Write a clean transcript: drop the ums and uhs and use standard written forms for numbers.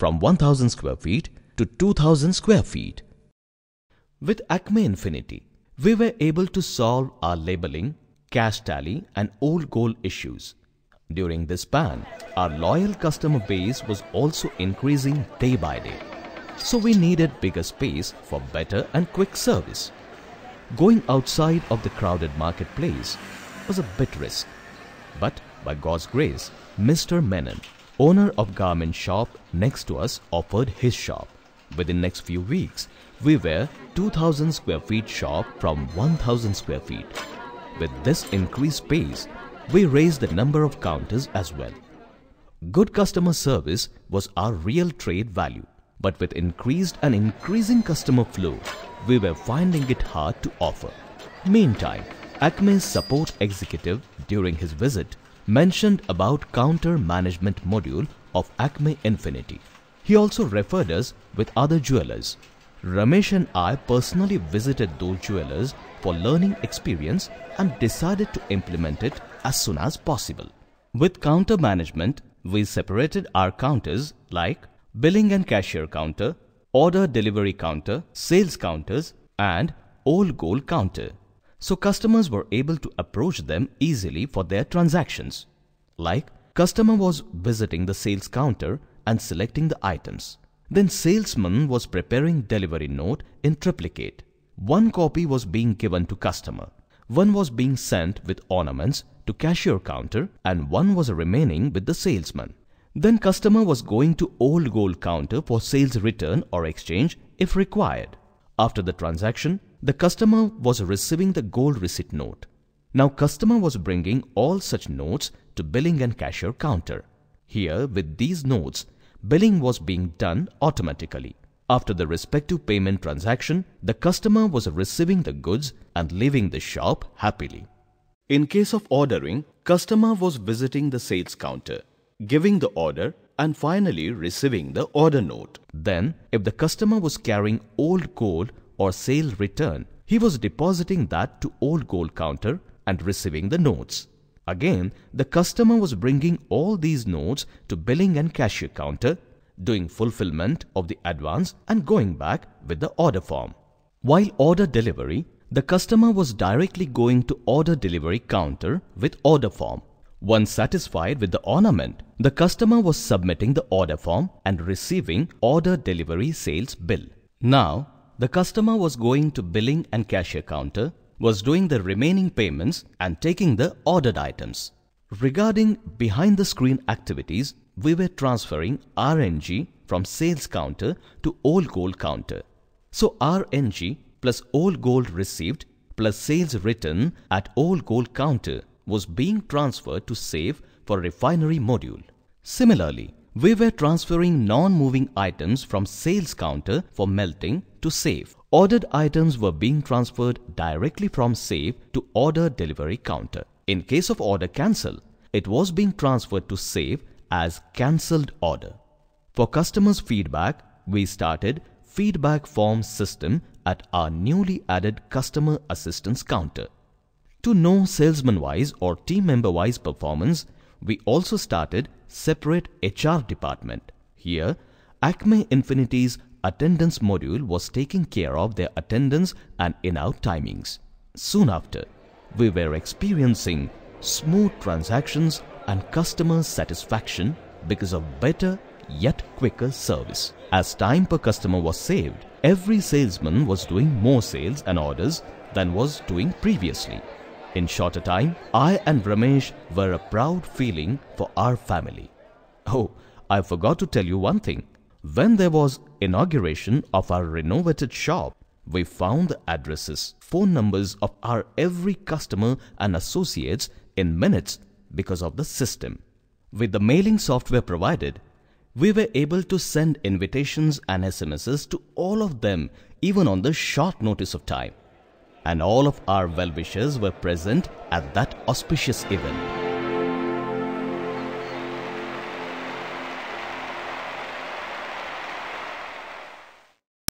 from 1000 square feet to 2000 square feet. With Acme Infinity, we were able to solve our labeling, cash tally and old gold issues. During this span, our loyal customer base was also increasing day by day. So we needed bigger space for better and quick service. Going outside of the crowded marketplace was a bit risk. But by God's grace, Mr. Menon, owner of garment shop next to us, offered his shop. Within next few weeks, we were 2000 square feet shop from 1000 square feet. With this increased space, we raised the number of counters as well. Good customer service was our real trade value. But with increased and increasing customer flow, we were finding it hard to offer. Meantime, Acme's support executive during his visit mentioned about counter management module of Acme Infinity. He also referred us with other jewelers. Ramesh and I personally visited those jewelers for learning experience and decided to implement it as soon as possible. With counter management, we separated our counters like billing and cashier counter, order delivery counter, sales counters and old gold counter. So customers were able to approach them easily for their transactions. Like, customer was visiting the sales counter and selecting the items. Then salesman was preparing delivery note in triplicate. One copy was being given to customer. One was being sent with ornaments to cashier counter and one was remaining with the salesman. Then customer was going to old gold counter for sales return or exchange if required. After the transaction, the customer was receiving the gold receipt note. Now customer was bringing all such notes to billing and cashier counter. Here with these notes, billing was being done automatically. After the respective payment transaction, the customer was receiving the goods and leaving the shop happily. In case of ordering, customer was visiting the sales counter, giving the order and finally receiving the order note. Then, if the customer was carrying old gold or sale return, he was depositing that to old gold counter and receiving the notes. Again, the customer was bringing all these notes to billing and cashier counter, doing fulfillment of the advance and going back with the order form. While order delivery, the customer was directly going to order delivery counter with order form. Once satisfied with the ornament, the customer was submitting the order form and receiving order delivery sales bill. Now, the customer was going to billing and cashier counter, was doing the remaining payments and taking the ordered items. Regarding behind the screen activities, we were transferring RNG from sales counter to old gold counter. So RNG plus old gold received plus sales written at old gold counter was being transferred to SAFE for refinery module. Similarly, we were transferring non-moving items from sales counter for melting to SAFE. Ordered items were being transferred directly from SAFE to order delivery counter. In case of order cancel, it was being transferred to SAFE as cancelled order. For customers' feedback, we started feedback form system at our newly added customer assistance counter. To know salesman-wise or team member-wise performance, we also started separate HR department. Here, Acme Infinity's attendance module was taking care of their attendance and in-out timings. Soon after, we were experiencing smooth transactions and customer satisfaction because of better yet quicker service. As time per customer was saved, every salesman was doing more sales and orders than was doing previously. In shorter time, I and Ramesh were a proud feeling for our family. Oh, I forgot to tell you one thing. When there was inauguration of our renovated shop, we found the addresses, phone numbers of our every customer and associates in minutes because of the system. With the mailing software provided, we were able to send invitations and SMSs to all of them even on the short notice of time. And all of our well-wishers were present at that auspicious event.